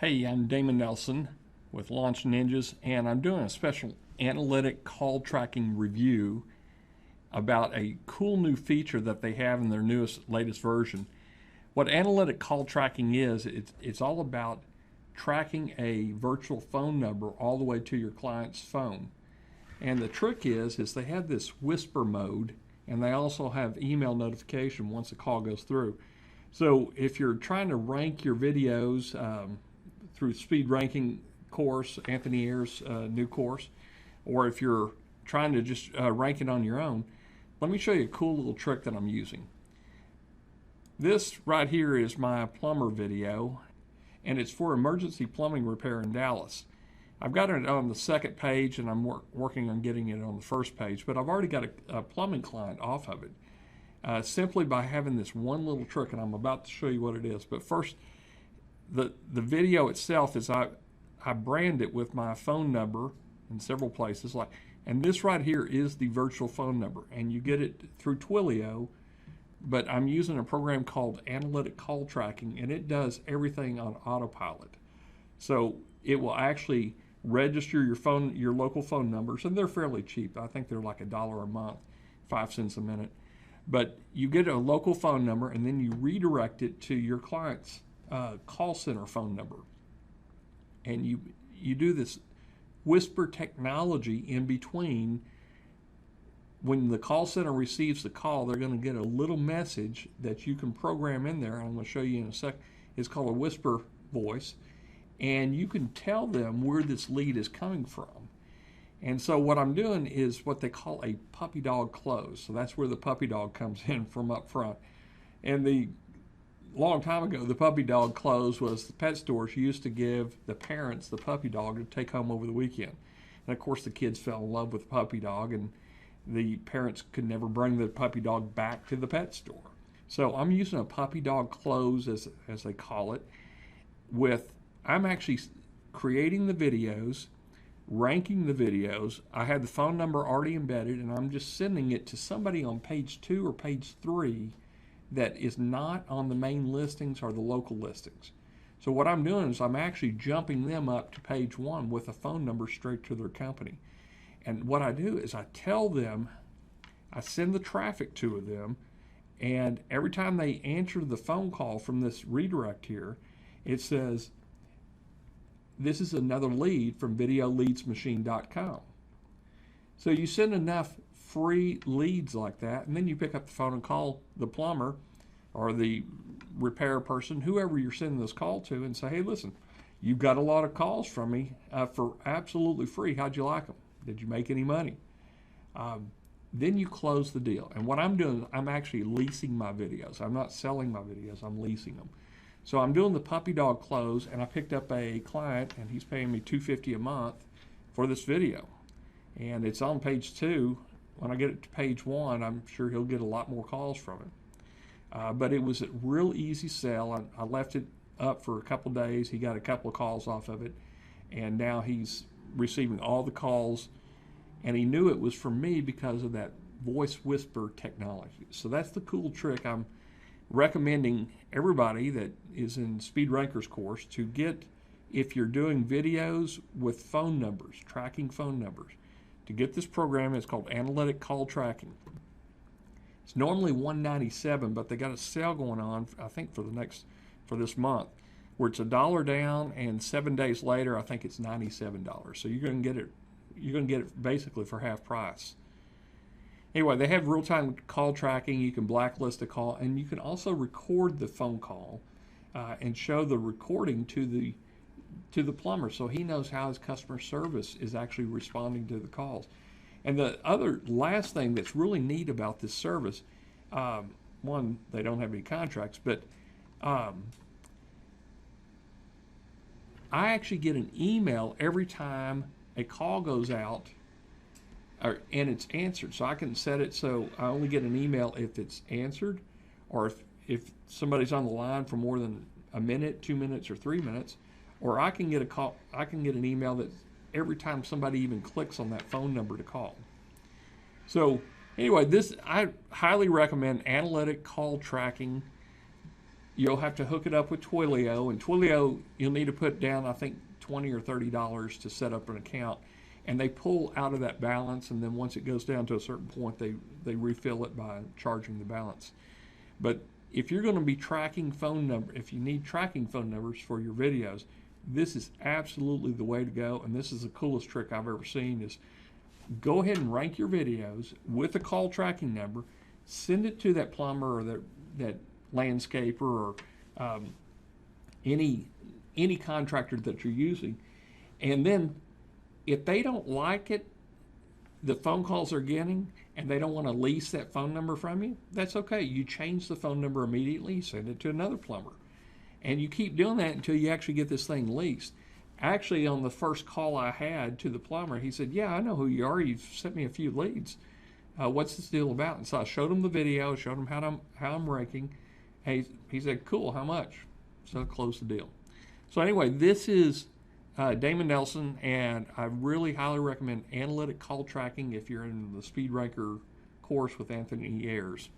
Hey, I'm Damon Nelson with Launch Ninjas, and I'm doing a special Analytic call tracking review about a cool new feature that they have in their latest version. What Analytic call tracking is, it's all about tracking a virtual phone number all the way to your client's phone. And the trick is they have this whisper mode, and they also have email notification once the call goes through. So if you're trying to rank your videos through speed ranking course, Anthony Ayer's new course, or if you're trying to just rank it on your own, let me show you a cool little trick that I'm using. This right here is my plumber video, and it's for emergency plumbing repair in Dallas. I've got it on the second page, and I'm working on getting it on the first page, but I've already got a plumbing client off of it simply by having this one little trick, and I'm about to show you what it is. But first, the video itself is I brand it with my phone number in several places, and this right here is the virtual phone number, and you get it through Twilio, but I'm using a program called Analytic Call Tracking, and it does everything on autopilot. So it will actually register your local phone numbers, and they're fairly cheap. I think they're like $1 a month, 5 cents a minute. But you get a local phone number, and then you redirect it to your client's call center phone number. And you do this whisper technology in between. When the call center receives the call, they're going to get a little message that you can program in there. I'm going to show you in a sec. It's called a whisper voice. And you can tell them where this lead is coming from. And so what I'm doing is what they call a puppy dog close. So that's where the puppy dog comes in from up front. And the long time ago, the puppy dog close was the pet stores used to give the parents the puppy dog to take home over the weekend. And of course the kids fell in love with the puppy dog, and the parents could never bring the puppy dog back to the pet store. So I'm using a puppy dog close, as they call it, I'm actually creating the videos, ranking the videos. I have the phone number already embedded, and I'm just sending it to somebody on page 2 or page 3 that is not on the main listings or the local listings. So what I'm doing is I'm actually jumping them up to page 1 with a phone number straight to their company. And what I do is I tell them, I send the traffic to them, and every time they answer the phone call from this redirect here, it says, "This is another lead from videoleadsmachine.com." So you send enough free leads like that, and then you pick up the phone and call the plumber or the repair person, whoever you're sending this call to, and say, "Hey, listen, you've got a lot of calls from me for absolutely free. How'd you like them? Did you make any money?" Then you close the deal. And what I'm doing, I'm actually leasing my videos. I'm not selling my videos, I'm leasing them. So I'm doing the puppy dog close, and I picked up a client, and he's paying me $250 a month for this video. And it's on page 2. When I get it to page 1, I'm sure he'll get a lot more calls from it. But it was a real easy sell. I left it up for a couple days. He got a couple of calls off of it, and now he's receiving all the calls, and he knew it was from me because of that voice whisper technology. So that's the cool trick I'm recommending everybody that is in Speed Rankers course to get. If you're doing videos with phone numbers, tracking phone numbers, to get this program. It's called Analytic Call Tracking. It's normally $197, but they got a sale going on, I think, for this month, where it's $1 down, and 7 days later, I think it's $97. So you're going to get it basically for half price. Anyway, they have real-time call tracking. You can blacklist a call, and you can also record the phone call and show the recording to the plumber, so he knows how his customer service is actually responding to the calls. And the last thing that's really neat about this service, one, they don't have any contracts, but I actually get an email every time a call goes out and it's answered. So I can set it so I only get an email if it's answered, or if somebody's on the line for more than a minute, 2 minutes, or 3 minutes, or I can get a call. I can get an email that every time somebody even clicks on that phone number to call. So anyway, I highly recommend Analytic Call Tracking. you'll have to hook it up with Twilio, and Twilio you'll need to put down, I think, $20 or $30 to set up an account, and they pull out of that balance, and then once it goes down to a certain point, they refill it by charging the balance. But if you're going to be tracking phone number, if you need tracking phone numbers for your videos, this is absolutely the way to go, and this is the coolest trick I've ever seen. Is go ahead and rank your videos with a call tracking number, send it to that plumber or that landscaper or any contractor that you're using, and then if they don't like it, the phone calls they're getting, and they don't want to lease that phone number from you, that's okay. You change the phone number immediately, send it to another plumber, and you keep doing that until you actually get this thing leased. Actually, on the first call I had to the plumber, he said, "Yeah, I know who you are. You've sent me a few leads. What's this deal about?" And so I showed him the video, showed him how I'm ranking. He said, "Cool, how much?" So I closed the deal. So anyway, this is Damon Nelson, and I really highly recommend Analytic Call Tracking if you're in the Speed Ranker course with Anthony Ayers.